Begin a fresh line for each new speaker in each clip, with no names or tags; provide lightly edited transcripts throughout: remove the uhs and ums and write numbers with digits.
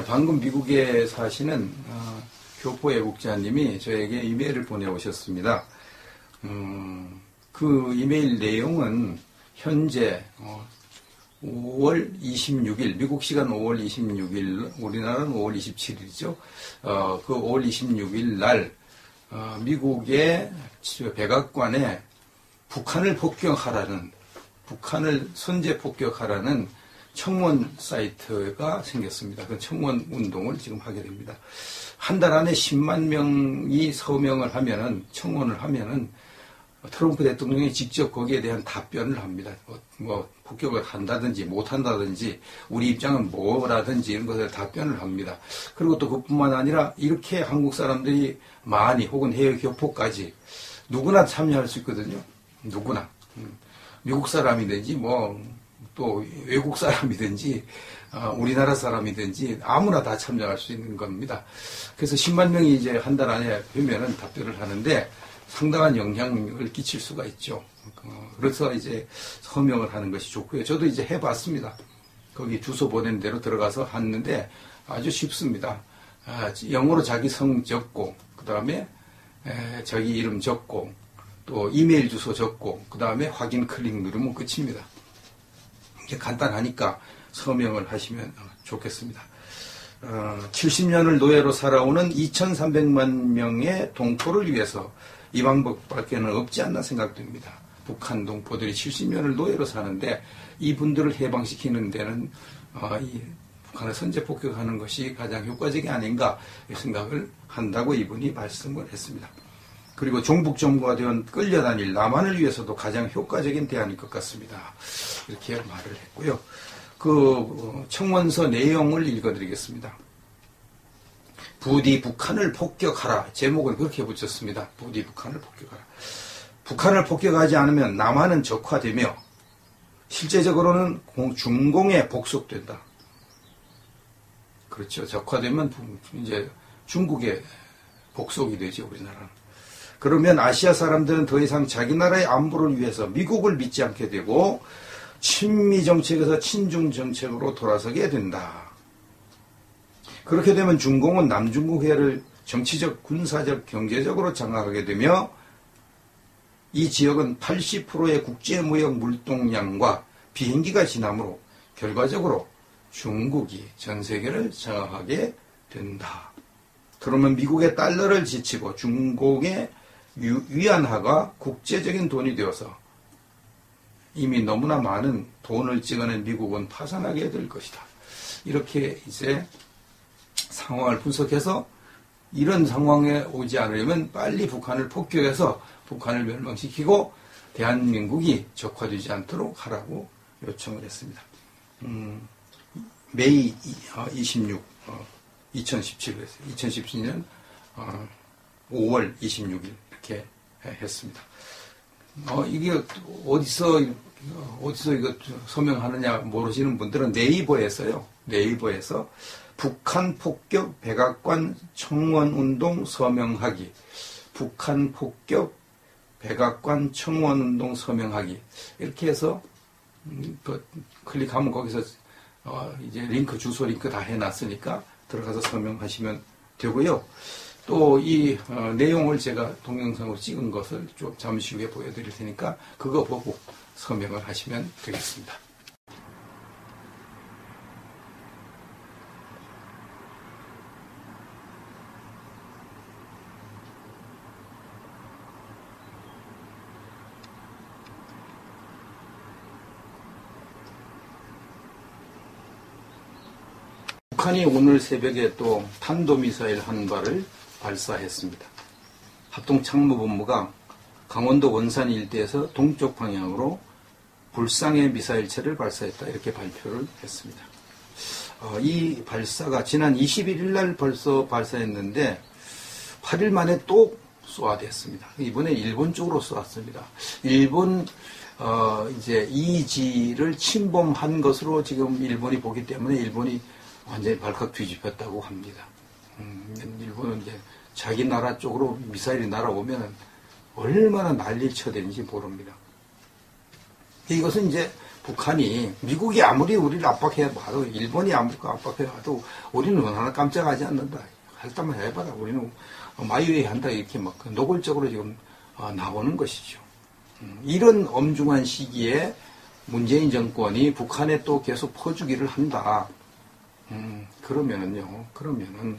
방금 미국에 사시는 교포 애국자님이 저에게 이메일을 보내오셨습니다. 그 이메일 내용은 현재 5월 26일, 미국 시간 5월 26일, 우리나라는 5월 27일이죠. 그 5월 26일 날 미국의 백악관에 북한을 폭격하라는, 북한을 선제 폭격하라는 청원 사이트가 생겼습니다. 그 청원 운동을 지금 하게 됩니다. 한 달 안에 10만 명이 서명을 하면은, 청원을 하면은 트럼프 대통령이 직접 거기에 대한 답변을 합니다. 폭격을 한다든지 못한다든지 우리 입장은 뭐라든지 이런 것에 답변을 합니다. 그리고 또 그뿐만 아니라 이렇게 한국 사람들이 많이 혹은 해외 교포까지 누구나 참여할 수 있거든요. 누구나. 미국 사람이든지 또 외국 사람이든지 우리나라 사람이든지 아무나 다 참여할 수 있는 겁니다. 그래서 10만 명이 이제 한 달 안에 되면은 답변을 하는데 상당한 영향력을 끼칠 수가 있죠. 그래서 이제 서명을 하는 것이 좋고요. 저도 이제 해봤습니다. 거기 주소 보낸 대로 들어가서 했는데 아주 쉽습니다. 영어로 자기 성 적고, 그 다음에 자기 이름 적고, 또 이메일 주소 적고, 그 다음에 확인 클릭 누르면 끝입니다. 이게 간단하니까 서명을 하시면 좋겠습니다. 70년을 노예로 살아오는 2,300만 명의 동포를 위해서 이 방법밖에는 없지 않나 생각됩니다. 북한 동포들이 70년을 노예로 사는데 이분들을 해방시키는 데는 이 북한을 선제 폭격하는 것이 가장 효과적이 아닌가 생각을 한다고 이분이 말씀을 했습니다. 그리고 종북 정부가 되어 끌려다닐 남한을 위해서도 가장 효과적인 대안일 것 같습니다. 이렇게 말을 했고요. 그 청원서 내용을 읽어드리겠습니다. 부디 북한을 폭격하라. 제목을 그렇게 붙였습니다. 부디 북한을 폭격하라. 북한을 폭격하지 않으면 남한은 적화되며 실제적으로는 중공에 복속된다. 그렇죠. 적화되면 이제 중국에 복속이 되죠, 우리나라는. 그러면 아시아 사람들은 더 이상 자기 나라의 안보를 위해서 미국을 믿지 않게 되고 친미 정책에서 친중 정책으로 돌아서게 된다. 그렇게 되면 중공은 남중국 해를 정치적, 군사적, 경제적으로 장악하게 되며 이 지역은 80%의 국제무역 물동량과 비행기가 지나므로 결과적으로 중국이 전 세계를 장악하게 된다. 그러면 미국의 달러를 지치고 중국의 위안화가 국제적인 돈이 되어서 이미 너무나 많은 돈을 찍어낸 미국은 파산하게 될 것이다. 이렇게 이제 상황을 분석해서 이런 상황에 오지 않으려면 빨리 북한을 폭격해서 북한을 멸망시키고 대한민국이 적화되지 않도록 하라고 요청을 했습니다. 메이 26, 2017, 2017년 5월 26일 이렇게 했습니다. 이게 어디서 이거 서명하느냐 모르시는 분들은 네이버에서요. 네이버에서 북한 폭격 백악관 청원운동 서명하기, 북한 폭격 백악관 청원운동 서명하기 이렇게 해서 클릭하면 거기서 이제 링크 주소 링크 다 해놨으니까 들어가서 서명하시면 되고요. 또 이 내용을 제가 동영상으로 찍은 것을 좀 잠시 후에 보여드릴 테니까 그거 보고 서명을 하시면 되겠습니다. 북한이 오늘 새벽에 또 탄도미사일 한 발을 발사했습니다. 합동참모본부가 강원도 원산 일대에서 동쪽 방향으로 불상의 미사일체를 발사했다 이렇게 발표를 했습니다. 이 발사가 지난 21일 날 벌써 발사했는데 8일 만에 또 쏘아댔습니다. 이번에 일본 쪽으로 쏘았습니다. 일본 이제 이지를 침범한 것으로 지금 일본이 보기 때문에 일본이 완전히 발칵 뒤집혔다고 합니다. 일본은 이제 자기 나라 쪽으로 미사일이 날아오면 얼마나 난리를 쳐대는지 모릅니다. 이것은 이제 북한이 미국이 아무리 우리를 압박해봐도 일본이 아무리 압박해봐도 우리는 하나 깜짝하지 않는다. 할 때만 해봐라. 우리는 마이웨이 한다. 이렇게 막 노골적으로 지금 나오는 것이죠. 이런 엄중한 시기에 문재인 정권이 북한에 또 계속 퍼주기를 한다. 그러면은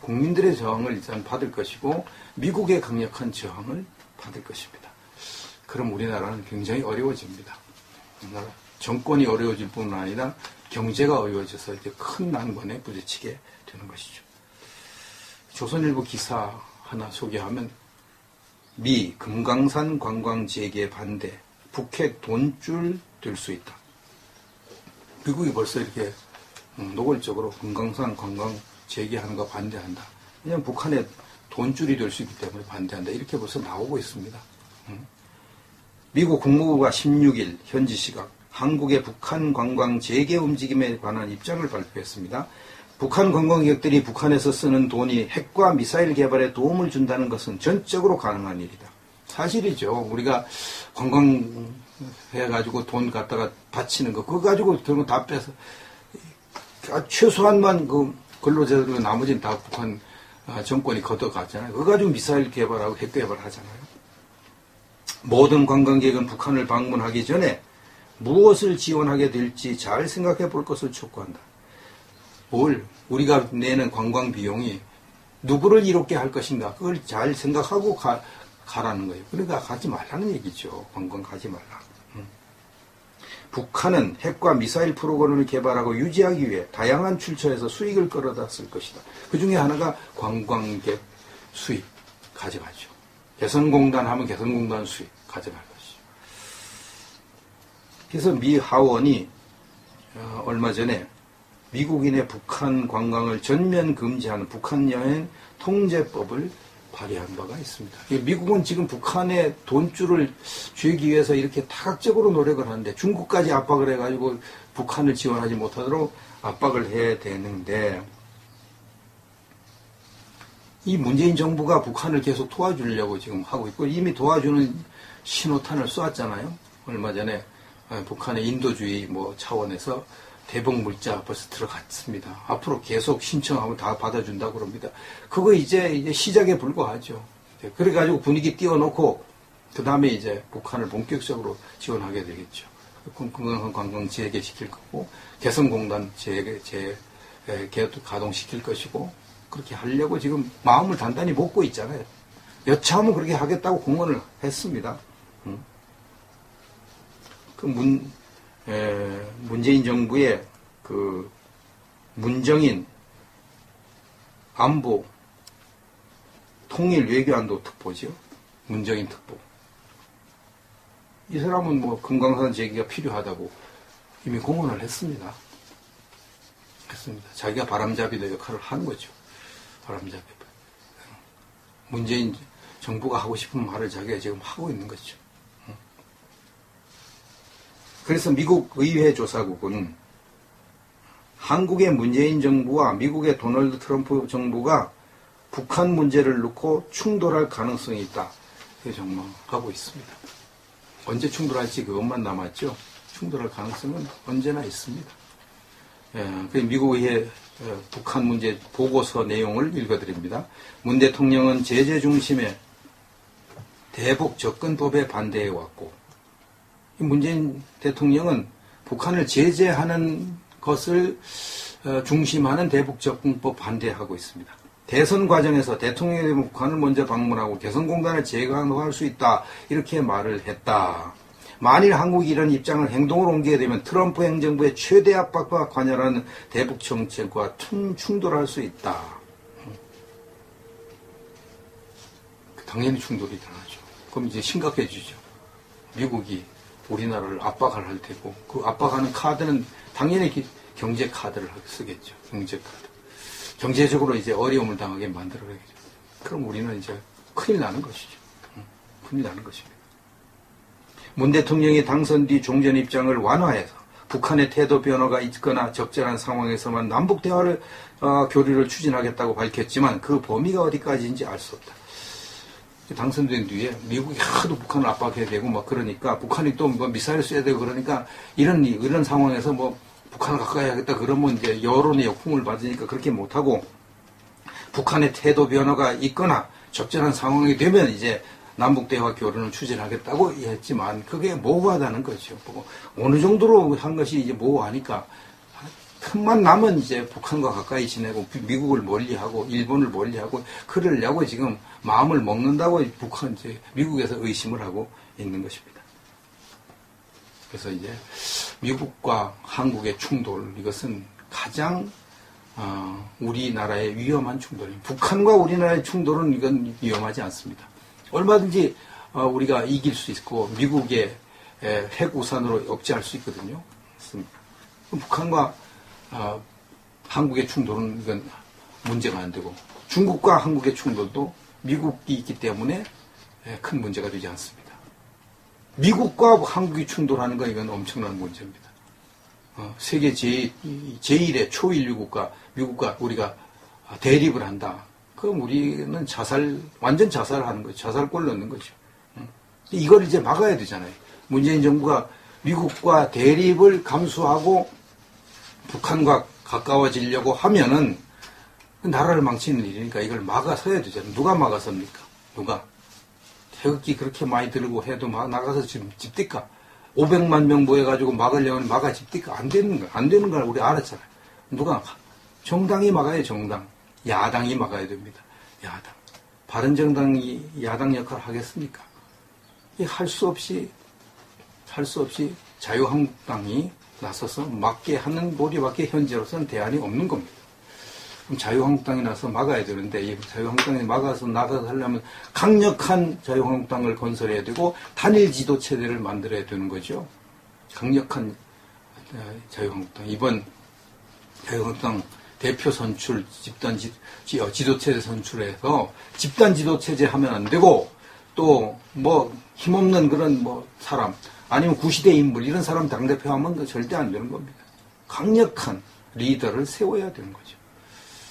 국민들의 저항을 일단 받을 것이고 미국의 강력한 저항을 받을 것입니다. 그럼 우리나라는 굉장히 어려워집니다. 정권이 어려워질 뿐만 아니라 경제가 어려워져서 이제 큰 난관에 부딪히게 되는 것이죠. 조선일보 기사 하나 소개하면 미 금강산 관광 재개 반대, 북핵 돈줄 될 수 있다. 미국이 벌써 이렇게 노골적으로 금강산 관광 재개하는 거 반대한다. 그냥 북한에 돈줄이 될 수 있기 때문에 반대한다. 이렇게 벌써 나오고 있습니다. 미국 국무부가 16일 현지 시각 한국의 북한 관광 재개 움직임에 관한 입장을 발표했습니다. 북한 관광객들이 북한에서 쓰는 돈이 핵과 미사일 개발에 도움을 준다는 것은 전적으로 가능한 일이다. 사실이죠. 우리가 관광해가지고 돈 갖다가 바치는 거, 그거 가지고 결국 다 빼서 최소한만 그 근로자들과 나머지는 다 북한 정권이 걷어갔잖아요. 그거 가지고 미사일 개발하고 핵 개발하잖아요. 모든 관광객은 북한을 방문하기 전에 무엇을 지원하게 될지 잘 생각해 볼 것을 촉구한다. 우리가 내는 관광 비용이 누구를 이롭게 할 것인가, 그걸 잘 생각하고 가라는 거예요. 그러니까 가지 말라는 얘기죠. 관광 가지 말라. 북한은 핵과 미사일 프로그램을 개발하고 유지하기 위해 다양한 출처에서 수익을 끌어다 쓸 것이다. 그 중에 하나가 관광객 수익 가져가죠. 개성공단 하면 개성공단 수익 가져갈 것이죠. 그래서 미 하원이 얼마 전에 미국인의 북한 관광을 전면 금지하는 북한 여행 통제법을 발의한 바가 있습니다. 미국은 지금 북한의 돈줄을 쥐기 위해서 이렇게 다각적으로 노력을 하는데 중국까지 압박을 해가지고 북한을 지원하지 못하도록 압박을 해야 되는데 이 문재인 정부가 북한을 계속 도와주려고 지금 하고 있고 이미 도와주는 신호탄을 쏘았잖아요. 얼마 전에 북한의 인도주의 차원에서 대북 물자 벌써 들어갔습니다. 앞으로 계속 신청하면 다 받아준다고 그럽니다. 그거 이제 시작에 불과하죠. 그래가지고 분위기 띄워놓고, 그 다음에 이제 북한을 본격적으로 지원하게 되겠죠. 금강산 관광 재개시킬 거고, 개성공단 가동시킬 것이고, 그렇게 하려고 지금 마음을 단단히 먹고 있잖아요. 여차하면 그렇게 하겠다고 공언을 했습니다. 문재인 정부의 문정인 안보 통일 외교안보 특보죠. 문정인 특보. 이 사람은 금강산 재개가 필요하다고 이미 공언을 했습니다. 자기가 바람잡이의 역할을 한 거죠. 바람잡이. 문재인 정부가 하고 싶은 말을 자기가 지금 하고 있는 거죠. 그래서 미국 의회 조사국은 한국의 문재인 정부와 미국의 도널드 트럼프 정부가 북한 문제를 놓고 충돌할 가능성이 있다. 이렇게 전망하고 있습니다. 언제 충돌할지 그것만 남았죠. 충돌할 가능성은 언제나 있습니다. 미국 의회 북한 문제 보고서 내용을 읽어드립니다. 문 대통령은 제재 중심의 대북 접근법에 반대해왔고 문재인 대통령은 북한을 제재하는 것을 중심하는 대북접근법 반대하고 있습니다. 대선 과정에서 대통령이 되면 북한을 먼저 방문하고 개성공단을 재강화할 수 있다. 이렇게 말을 했다. 만일 한국이 이런 입장을 행동으로 옮기게 되면 트럼프 행정부의 최대 압박과 관여하는 대북 정책과 충돌할 수 있다. 당연히 충돌이 일어나죠. 그럼 이제 심각해지죠. 미국이 우리나라를 압박을 할 테고 그 압박하는 카드는 당연히 경제 카드를 쓰겠죠. 경제 카드. 경제적으로 이제 어려움을 당하게 만들어야겠죠. 그럼 우리는 이제 큰일 나는 것이죠. 큰일 나는 것입니다. 문 대통령이 당선 뒤 종전 입장을 완화해서 북한의 태도 변화가 있거나 적절한 상황에서만 남북 대화를 교류를 추진하겠다고 밝혔지만 그 범위가 어디까지인지 알 수 없다. 당선된 뒤에 미국이 하도 북한을 압박해야 되고 막 그러니까 북한이 또 뭐 미사일 쏘야 되고 그러니까 이런 상황에서 뭐 북한을 가까이 하겠다 그러면 이제 여론의 역풍을 받으니까 그렇게 못하고 북한의 태도 변화가 있거나 적절한 상황이 되면 이제 남북 대화 교류를 추진하겠다고 했지만 그게 모호하다는 거죠. 어느 정도로 한 것이 이제 모호하니까 틈만 나면 이제 북한과 가까이 지내고 미국을 멀리하고 일본을 멀리하고 그러려고 지금 마음을 먹는다고 북한 이제 미국에서 의심을 하고 있는 것입니다. 그래서 이제 미국과 한국의 충돌 이것은 가장 우리나라의 위험한 충돌입니다. 북한과 우리나라의 충돌은 이건 위험하지 않습니다. 얼마든지 우리가 이길 수 있고 미국의 핵우산으로 억제할 수 있거든요. 북한과 한국의 충돌은 이건 문제가 안 되고 중국과 한국의 충돌도 미국이 있기 때문에 큰 문제가 되지 않습니다. 미국과 한국이 충돌하는 건 이건 엄청난 문제입니다. 세계 제1의 초인류 국가 미국과 우리가 대립을 한다. 그럼 우리는 완전 자살하는 거죠. 자살골 넣는 거죠. 이걸 이제 막아야 되잖아요. 문재인 정부가 미국과 대립을 감수하고 북한과 가까워지려고 하면은 나라를 망치는 일이니까 이걸 막아서야 되잖아요. 누가 막아섭니까? 누가? 태극기 그렇게 많이 들고 해도 막 나가서 지금 집디까? 500만 명 모여가지고 막으려면 막아 집디까? 안 되는 거야. 안 되는 걸 우리 알았잖아요. 누가? 정당이 막아야 정당. 야당이 막아야 됩니다. 야당. 바른정당이 야당 역할을 하겠습니까? 할 수 없이 자유한국당이 나서서 막게 하는 도리밖에 현재로서는 대안이 없는 겁니다. 그럼 자유한국당이 나서 막아야 되는데 이 자유한국당이 막아서 나가서 하려면 강력한 자유한국당을 건설해야 되고 단일 지도 체제를 만들어야 되는 거죠. 강력한 자유한국당. 이번 자유한국당 대표 선출, 지도체제 선출해서 집단 지도체제 하면 안 되고 또 뭐 힘없는 그런 뭐 사람 아니면 구시대 인물 이런 사람 당대표 하면 절대 안 되는 겁니다. 강력한 리더를 세워야 되는 거죠.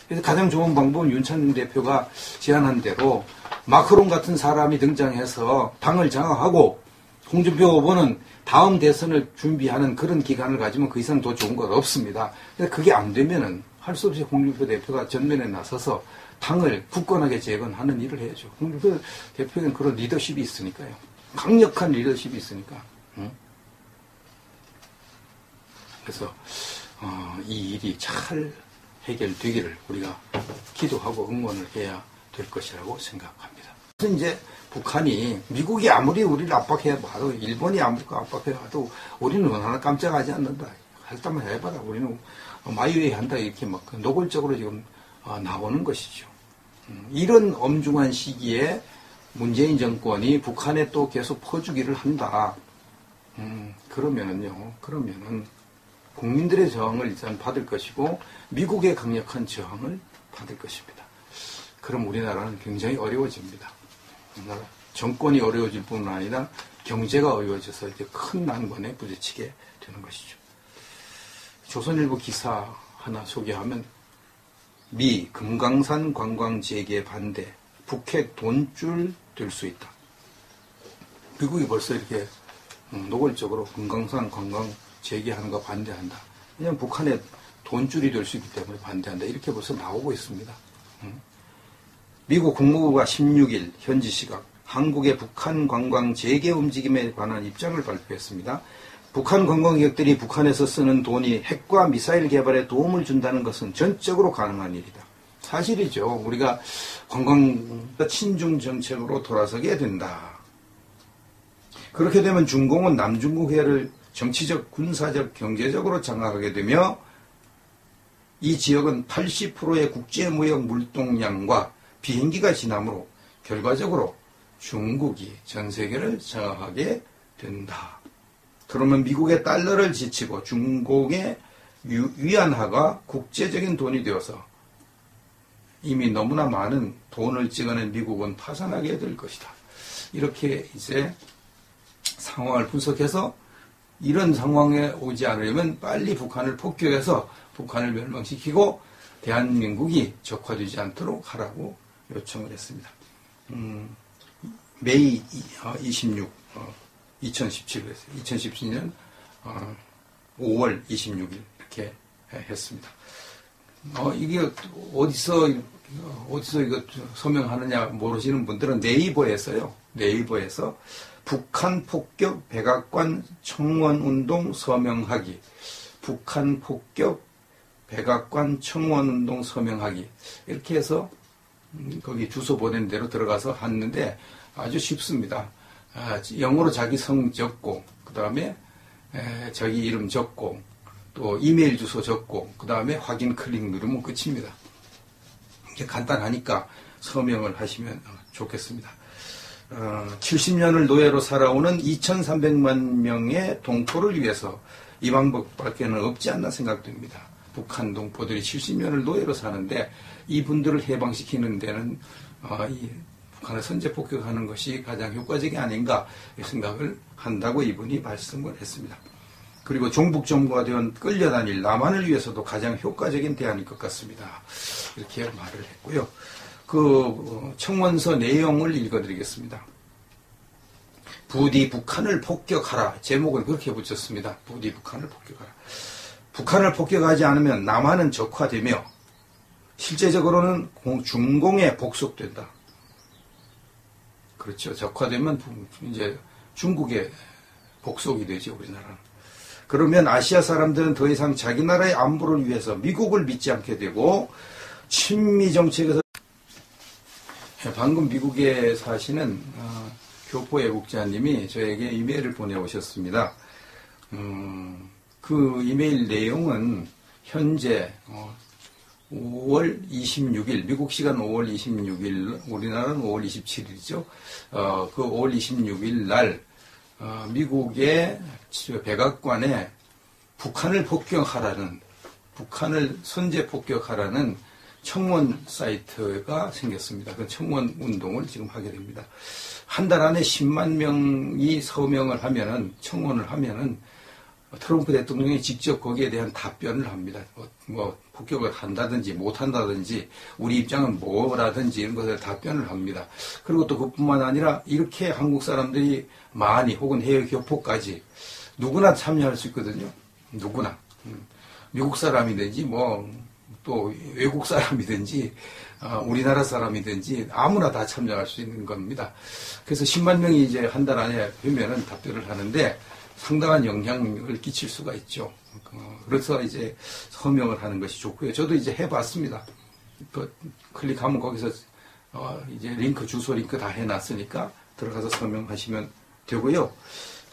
그래서 가장 좋은 방법은 윤찬 대표가 제안한 대로 마크롱 같은 사람이 등장해서 당을 장악하고 홍준표 후보는 다음 대선을 준비하는 그런 기간을 가지면 그 이상 더 좋은 건 없습니다. 그래서 그게 안 되면은 할 수 없이 홍준표 대표가 전면에 나서서 당을 굳건하게 재건하는 일을 해야죠. 홍준표 대표는 그런 리더십이 있으니까요. 강력한 리더십이 있으니까. 그래서 이 일이 잘 해결되기를 우리가 기도하고 응원을 해야 될 것이라고 생각합니다. 그래서 이제 북한이 미국이 아무리 우리를 압박해 봐도 일본이 아무리 압박해 봐도 우리는 하나 깜짝하지 않는다. 할 때만 해봐라. 우리는 마이웨이 한다 이렇게 막 노골적으로 지금 나오는 것이죠. 이런 엄중한 시기에 문재인 정권이 북한에 또 계속 퍼주기를 한다. 그러면은 국민들의 저항을 일단 받을 것이고 미국의 강력한 저항을 받을 것입니다. 그럼 우리나라는 굉장히 어려워집니다. 정권이 어려워질 뿐만 아니라 경제가 어려워져서 이제 큰 난관에 부딪히게 되는 것이죠. 조선일보 기사 하나 소개하면 미 금강산 관광 재개 반대, 북핵 돈줄 될 수 있다. 미국이 벌써 이렇게 노골적으로 금강산 관광 재개하는 거 반대한다. 왜냐하면 북한에 돈줄이 될 수 있기 때문에 반대한다. 이렇게 벌써 나오고 있습니다. 미국 국무부가 16일 현지 시각 한국의 북한 관광 재개 움직임에 관한 입장을 발표했습니다. 북한 관광객들이 북한에서 쓰는 돈이 핵과 미사일 개발에 도움을 준다는 것은 전적으로 가능한 일이다. 사실이죠. 우리가 관광 친중 정책으로 돌아서게 된다. 그렇게 되면 중공은 남중국 해를 정치적, 군사적, 경제적으로 장악하게 되며 이 지역은 80%의 국제무역 물동량과 비행기가 지나므로 결과적으로 중국이 전 세계를 장악하게 된다. 그러면 미국의 달러를 지치고 중국의 위안화가 국제적인 돈이 되어서 이미 너무나 많은 돈을 찍어낸 미국은 파산하게 될 것이다. 이렇게 이제 상황을 분석해서 이런 상황에 오지 않으려면 빨리 북한을 폭격해서 북한을 멸망시키고 대한민국이 적화되지 않도록 하라고 요청을 했습니다. 메이 26, 2017, 2017년 5월 26일 이렇게 했습니다. 이게 어디서 이거 서명하느냐 모르시는 분들은 네이버에서요. 네이버에서 북한 폭격 백악관 청원운동 서명하기, 북한 폭격 백악관 청원운동 서명하기 이렇게 해서 거기 주소 보낸 대로 들어가서 했는데 아주 쉽습니다. 영어로 자기 성 적고 그 다음에 자기 이름 적고 또 이메일 주소 적고 그 다음에 확인 클릭 누르면 끝입니다. 이게 간단하니까 서명을 하시면 좋겠습니다. 70년을 노예로 살아오는 2,300만 명의 동포를 위해서 이 방법밖에는 없지 않나 생각됩니다. 북한 동포들이 70년을 노예로 사는데 이분들을 해방시키는 데는 이 북한을 선제 폭격하는 것이 가장 효과적이 아닌가 생각을 한다고 이분이 말씀을 했습니다. 그리고 종북정부가 되어 끌려다닐 남한을 위해서도 가장 효과적인 대안일 것 같습니다. 이렇게 말을 했고요. 그 청원서 내용을 읽어드리겠습니다. 부디 북한을 폭격하라. 제목은 그렇게 붙였습니다. 부디 북한을 폭격하라. 북한을 폭격하지 않으면 남한은 적화되며 실제적으로는 중공에 복속된다. 그렇죠. 적화되면 이제 중국에 복속이 되죠, 우리나라는. 그러면 아시아 사람들은 더 이상 자기 나라의 안보를 위해서 미국을 믿지 않게 되고 친미 정책에서 방금 미국에 사시는 교포 애국자님이 저에게 이메일을 보내오셨습니다. 그 이메일 내용은 현재 5월 26일, 미국 시간 5월 26일, 우리나라는 5월 27일이죠. 그 5월 26일 날 미국의 백악관에 북한을 폭격하라는, 북한을 선제 폭격하라는 청원 사이트가 생겼습니다. 그 청원 운동을 지금 하게 됩니다. 한 달 안에 10만 명이 서명을 하면은, 청원을 하면은 트럼프 대통령이 직접 거기에 대한 답변을 합니다. 폭격을 한다든지 못한다든지 우리 입장은 뭐라든지 이런 것에 답변을 합니다. 그리고 또 그뿐만 아니라 이렇게 한국 사람들이 많이 혹은 해외 교포까지 누구나 참여할 수 있거든요. 누구나. 미국 사람이든지 또 외국 사람이든지 우리나라 사람이든지 아무나 다 참여할 수 있는 겁니다. 그래서 10만 명이 이제 한 달 안에 되면은 답변을 하는데 상당한 영향을 끼칠 수가 있죠. 그래서 이제 서명을 하는 것이 좋고요. 저도 이제 해봤습니다. 클릭하면 거기서 이제 주소 링크 다 해놨으니까 들어가서 서명하시면 되고요.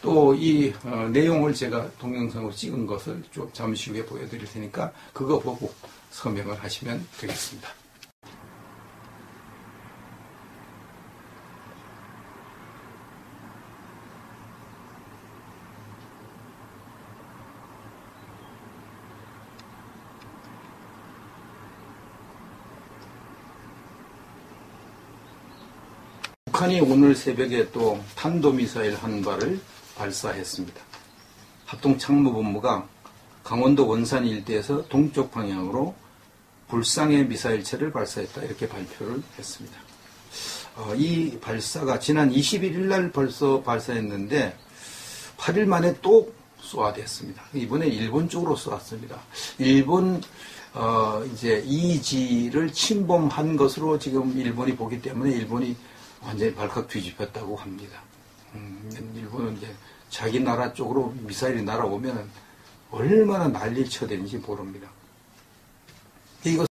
또 이 내용을 제가 동영상으로 찍은 것을 좀 잠시 후에 보여드릴 테니까 그거 보고 서명을 하시면 되겠습니다. 북한이 오늘 새벽에 또 탄도미사일 한 발을 발사했습니다. 합동참모본부가 강원도 원산 일대에서 동쪽 방향으로 불상의 미사일체를 발사했다 이렇게 발표를 했습니다. 이 발사가 지난 21일 날 벌써 발사했는데 8일 만에 또 쏘아댔습니다. 이번에 일본 쪽으로 쏘았습니다. 일본 이제 이지를 침범한 것으로 지금 일본이 보기 때문에 일본이 완전히 발칵 뒤집혔다고 합니다. 일본은 이제 자기 나라 쪽으로 미사일이 날아오면 얼마나 난리를 쳐대는지 모릅니다. 이거